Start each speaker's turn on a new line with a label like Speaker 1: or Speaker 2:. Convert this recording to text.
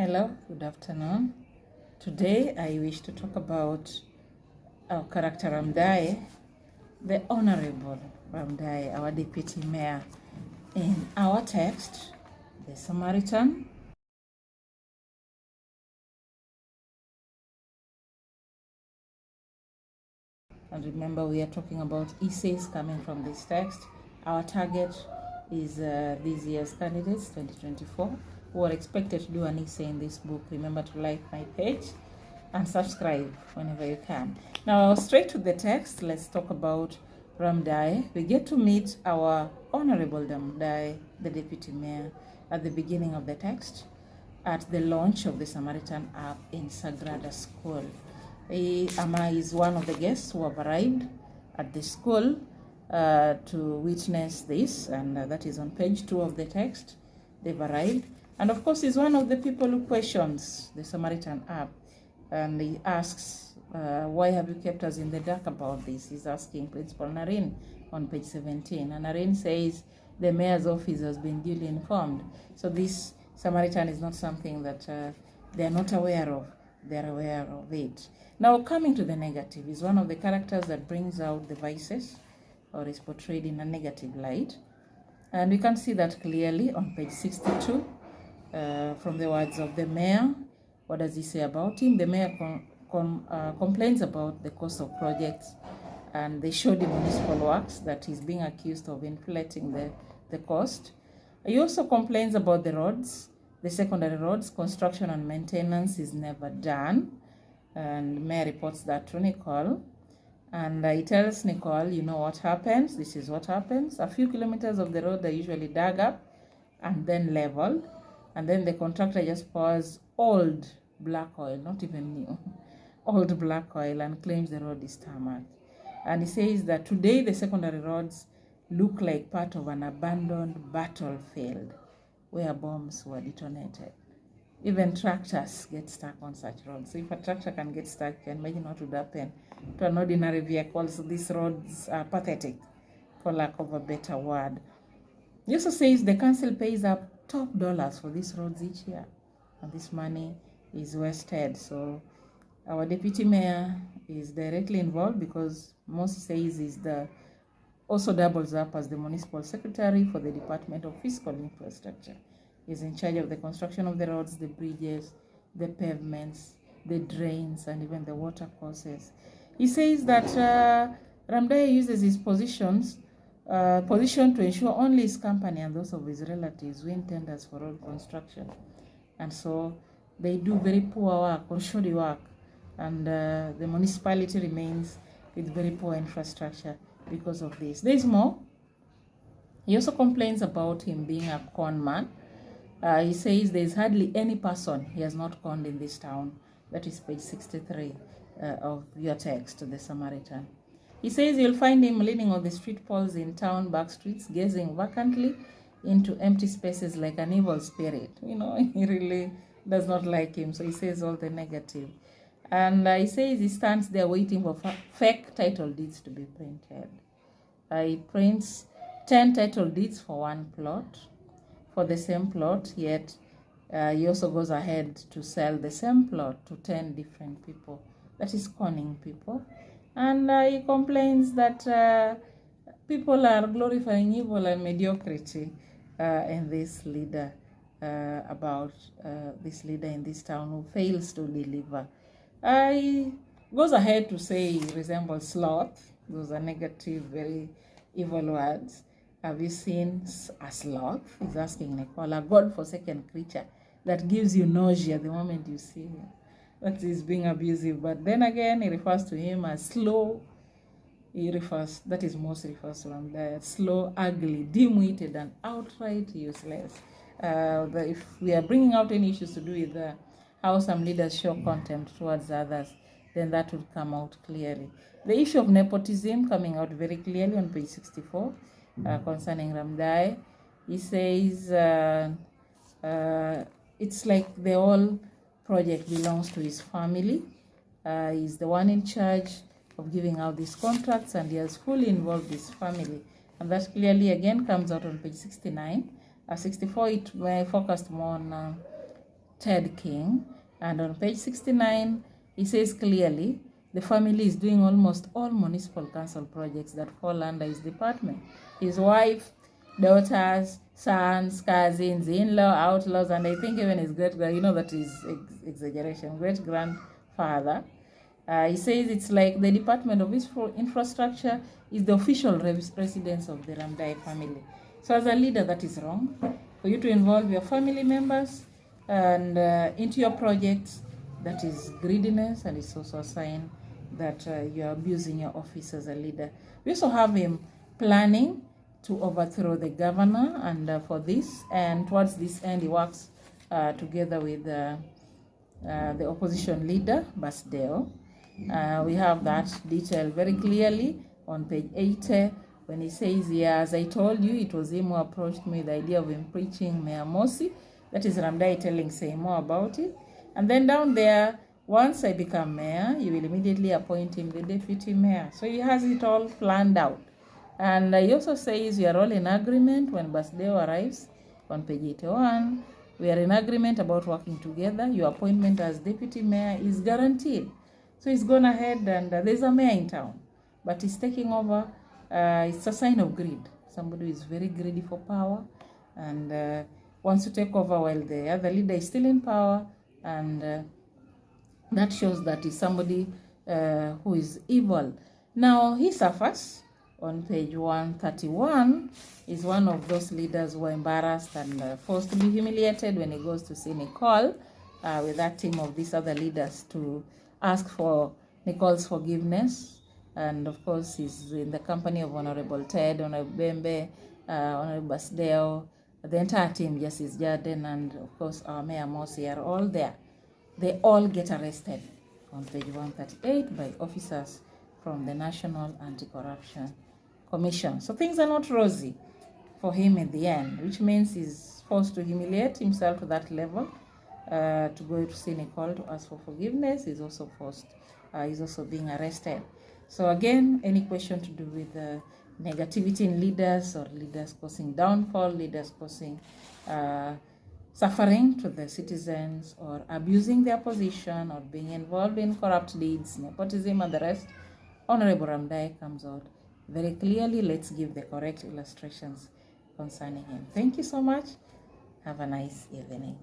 Speaker 1: Hello, good afternoon. Today I wish to talk about our character Ramdaye, the Honorable Ramdaye, our deputy mayor. In our text, the Samaritan, and remember we are talking about essays coming from this text. Our target is this year's candidates 2024 who are expected to do an essay in this book. Remember to like my page and subscribe whenever you can. Now straight to the text, let's talk about Ramdaye. We get to meet our Honorable Ramdaye, the deputy mayor, at the beginning of the text at the launch of the Samaritan app in Sagrada School. Ama is one of the guests who have arrived at the school to witness this, and that is on page 2 of the text. They've arrived, and of course he's one of the people who questions the Samaritan app, and he asks, why have you kept us in the dark about this? He's asking Principal Naren on page 17, and Naren says the mayor's office has been duly informed. So this Samaritan is not something that they are not aware of. They're aware of it. Now, coming to the negative, is one of the characters that brings out the vices or is portrayed in a negative light. And we can see that clearly on page 62 from the words of the mayor. What does he say about him? The mayor complains about the cost of projects and the shoddy municipal works that he's being accused of inflating the cost. He also complains about the roads, the secondary roads. Construction and maintenance is never done. And Mayor reports that to Nicole. And he tells Nicole, you know what happens? This is what happens. A few kilometers of the road are usually dug up and then leveled. And then the contractor just pours old black oil, not even new, old black oil, and claims the road is tarmac. And he says that today the secondary roads look like part of an abandoned battlefield where bombs were detonated. Even tractors get stuck on such roads. So if a tractor can get stuck, you can imagine what would happen to an ordinary vehicle. So these roads are pathetic, for lack of a better word. He also says the council pays up top dollars for these roads each year, and this money is wasted. So our deputy mayor is directly involved because Moses says he's also doubles up as the municipal secretary for the Department of Fiscal Infrastructure. He's in charge of the construction of the roads, the bridges, the pavements, the drains, and even the water courses. He says that Ramdaye uses his position to ensure only his company and those of his relatives win tenders for road construction. And so they do very poor work or shoddy work, and the municipality remains with very poor infrastructure because of this. There's more. He also complains about him being a con man. He says there's hardly any person he has not conned in this town. That is page 63 of your text, the Samaritan. He says you'll find him leaning on the street poles in town back streets, gazing vacantly into empty spaces like an evil spirit. You know, he really does not like him. So he says all the negative. And he says he stands there waiting for fake title deeds to be printed. He prints 10 title deeds for one plot, for the same plot, yet he also goes ahead to sell the same plot to 10 different people. That is conning people. And he complains that people are glorifying evil and mediocrity in this leader, about this leader in this town who fails to deliver. He goes ahead to say he resembles sloth. Those are negative, very evil words. Have you seen a sloth? He's asking Nicole, a God-forsaken creature that gives you nausea the moment you see him. That is being abusive. But then again, he refers to him as slow. That is most refers to him as slow, ugly, dim-witted, and outright useless. If we are bringing out any issues to do with how some leaders show contempt towards others, then that would come out clearly. The issue of nepotism coming out very clearly on page 64 concerning Ramdaye. He says it's like the whole project belongs to his family. He's the one in charge of giving out these contracts, and he has fully involved his family. And that clearly again comes out on page 69. 64, it focused more on Ted King. And on page 69, he says clearly, the family is doing almost all municipal council projects that fall under his department. His wife, daughters, sons, cousins, in-law, outlaws, and I think even his that is exaggeration, great-grandfather. He says it's like the Department of Infrastructure is the official residence of the Ramdaye family. So as a leader, that is wrong. For you to involve your family members and into your projects, that is greediness, and it's also a sign that you're abusing your office as a leader. We also have him planning to overthrow the governor, and for this, and towards this end, he works together with the opposition leader, Basdeo. We have that detailed very clearly on page 80 when he says, yeah, as I told you, it was him who approached me with the idea of impeaching Mayor Mosi. That is Ramdaye telling say more about it. And then down there, once I become mayor, you will immediately appoint him the deputy mayor. So he has it all planned out. And he also says we are all in agreement when Basdeo arrives on page 81. We are in agreement about working together. Your appointment as deputy mayor is guaranteed. So he's gone ahead, and there's a mayor in town, but he's taking over. It's a sign of greed. Somebody who is very greedy for power and wants to take over while the other leader is still in power, and that shows that he's somebody who is evil. Now, he suffers. On page 131 is one of those leaders who are embarrassed and forced to be humiliated when he goes to see Nicole with that team of these other leaders to ask for Nicole's forgiveness. And of course, he's in the company of Honorable Ted, Honorable Bembe, Honorable Basdeo, the entire team, Justice Jordan, and of course our Mayor Mosi are all there. They all get arrested on page 138 by officers from the National Anti-Corruption Commission. So things are not rosy for him in the end, which means he's forced to humiliate himself to that level, to go to see Nicole to ask for forgiveness. He's also forced, he's also being arrested. So again, any question to do with negativity in leaders, or leaders causing downfall, leaders causing suffering to the citizens, or abusing their position, or being involved in corrupt deeds, nepotism, and the rest, Honorable Ramdaye comes out very clearly. Let's give the correct illustrations concerning him. Thank you so much. Have a nice evening.